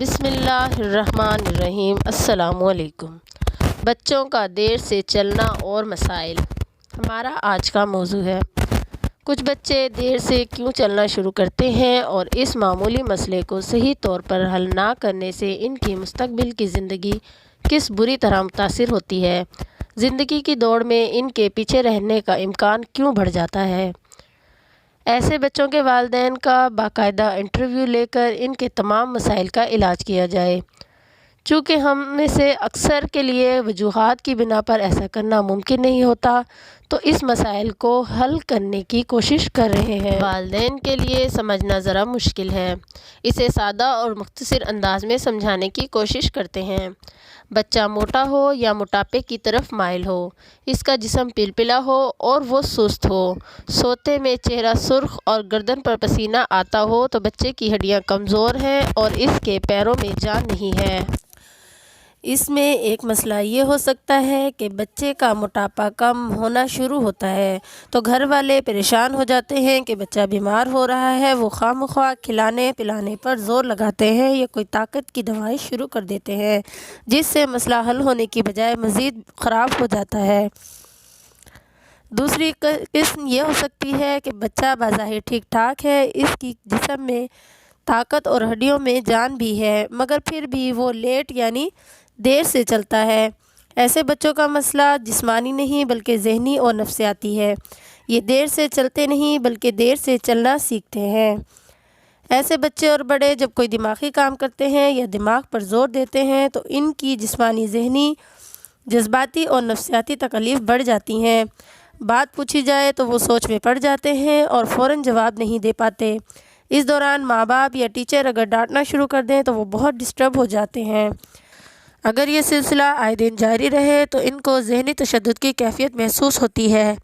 بسم اللہ الرحمن الرحیم۔ السلام علیکم۔ بچوں کا دیر سے چلنا اور مسائل ہمارا آج کا موضوع ہے۔ کچھ بچے دیر سے کیوں چلنا شروع کرتے ہیں اور اس معمولی مسئلے کو صحیح طور پر حل نہ کرنے سے ان کی مستقبل کی زندگی کس بری طرح متاثر ہوتی ہے۔ زندگی کی دوڑ میں ان کے پیچھے رہنے کا امکان کیوں بڑھ جاتا ہے۔ ایسے بچوں کے والدین کا باقاعدہ انٹرویو لے کر ان کے تمام مسائل کا علاج کیا جائے۔ چونکہ ہم میں سے اکثر کے لیے وجوہات کی بنا پر ایسا کرنا ممکن نہیں ہوتا، تو اس مسائل کو حل کرنے کی کوشش کر رہے ہیں۔ والدین کے لیے سمجھنا ذرا مشکل ہے۔ اسے سادہ اور مختصر انداز میں سمجھانے کی کوشش کرتے ہیں۔ بچہ موٹا ہو یا موٹاپے کی طرف مائل ہو، اس کا جسم پلپلا ہو اور وہ سست ہو، سوتے میں چہرہ سرخ اور گردن پر پسینہ آتا ہو تو بچے کی ہڈیاں کمزور ہیں اور اس کے پیروں میں جان نہیں ہے۔ اس میں ایک مسئلہ یہ ہو سکتا ہے کہ بچے کا موٹاپا کم ہونا شروع ہوتا ہے تو گھر والے پریشان ہو جاتے ہیں کہ بچہ بیمار ہو رہا ہے۔ وہ خواہ مخواہ کھلانے پلانے پر زور لگاتے ہیں یا کوئی طاقت کی دوائیں شروع کر دیتے ہیں، جس سے مسئلہ حل ہونے کی بجائے مزید خراب ہو جاتا ہے۔ دوسری قسم یہ ہو سکتی ہے کہ بچہ بظاہر ٹھیک ٹھاک ہے، اس کی جسم میں طاقت اور ہڈیوں میں جان بھی ہے، مگر پھر بھی وہ لیٹ یعنی دیر سے چلتا ہے۔ ایسے بچوں کا مسئلہ جسمانی نہیں بلکہ ذہنی اور نفسیاتی ہے۔ یہ دیر سے چلتے نہیں بلکہ دیر سے چلنا سیکھتے ہیں۔ ایسے بچے اور بڑے جب کوئی دماغی کام کرتے ہیں یا دماغ پر زور دیتے ہیں تو ان کی جسمانی، ذہنی، جذباتی اور نفسیاتی تکالیف بڑھ جاتی ہیں۔ بات پوچھی جائے تو وہ سوچ میں پڑ جاتے ہیں اور فوراً جواب نہیں دے پاتے۔ اس دوران ماں باپ یا ٹیچر اگر ڈانٹنا شروع کر دیں تو وہ بہت ڈسٹرب ہو جاتے ہیں۔ اگر یہ سلسلہ آئے دن جاری رہے تو ان کو ذہنی تشدد کی کیفیت محسوس ہوتی ہے۔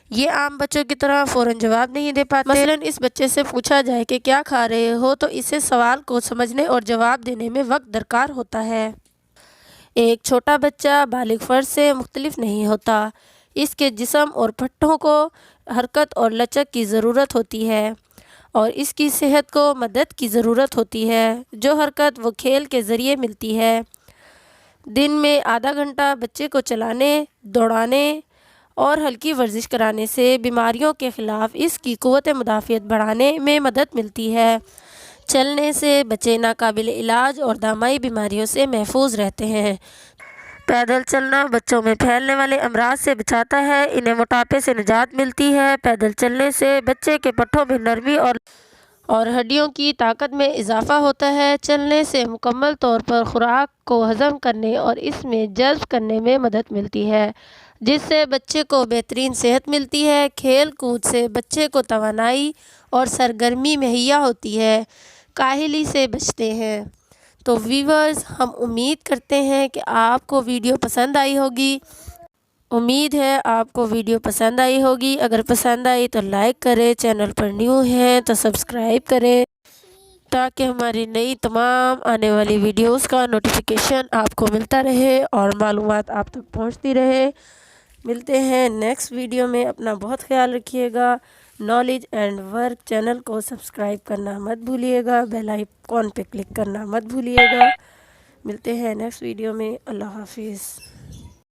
یہ عام بچوں کی طرح فوراً جواب نہیں دے پاتے۔ مثلاً اس بچے سے پوچھا جائے کہ کیا کھا رہے ہو تو اسے سوال کو سمجھنے اور جواب دینے میں وقت درکار ہوتا ہے۔ ایک چھوٹا بچہ بالغ فرد سے مختلف نہیں ہوتا۔ اس کے جسم اور پٹھوں کو حرکت اور لچک کی ضرورت ہوتی ہے اور اس کی صحت کو مدد کی ضرورت ہوتی ہے۔ جو حرکت وہ کھیل کے ذریعے ملتی ہے۔ دن میں آدھا گھنٹہ بچے کو چلانے، دوڑانے اور ہلکی ورزش کرانے سے بیماریوں کے خلاف اس کی قوت مدافعت بڑھانے میں مدد ملتی ہے۔ چلنے سے بچے ناقابل علاج اور دماغی بیماریوں سے محفوظ رہتے ہیں۔ پیدل چلنا بچوں میں پھیلنے والے امراض سے بچاتا ہے۔ انہیں موٹاپے سے نجات ملتی ہے۔ پیدل چلنے سے بچے کے پٹھوں میں نرمی اور ہڈیوں کی طاقت میں اضافہ ہوتا ہے۔ چلنے سے مکمل طور پر خوراک کو ہضم کرنے اور اس میں جذب کرنے میں مدد ملتی ہے، جس سے بچے کو بہترین صحت ملتی ہے۔ کھیل کود سے بچے کو توانائی اور سرگرمی مہیا ہوتی ہے، کاہلی سے بچتے ہیں۔ تو ویورز، ہم امید کرتے ہیں کہ آپ کو ویڈیو پسند آئی ہوگی۔ امید ہے آپ کو ویڈیو پسند آئی ہوگی۔ اگر پسند آئی تو لائک کریں، چینل پر نیو ہیں تو سبسکرائب کریں تاکہ ہماری نئی تمام آنے والی ویڈیوز کا نوٹیفیکیشن آپ کو ملتا رہے اور معلومات آپ تک پہنچتی رہے۔ ملتے ہیں نیکسٹ ویڈیو میں۔ اپنا بہت خیال رکھیے گا۔ نالج اینڈ ورک چینل کو سبسکرائب کرنا مت بھولیے گا، بیل آئیکن پہ کلک کرنا مت بھولیے گا۔ ملتے ہیں نیکسٹ ویڈیو میں۔ اللہ حافظ۔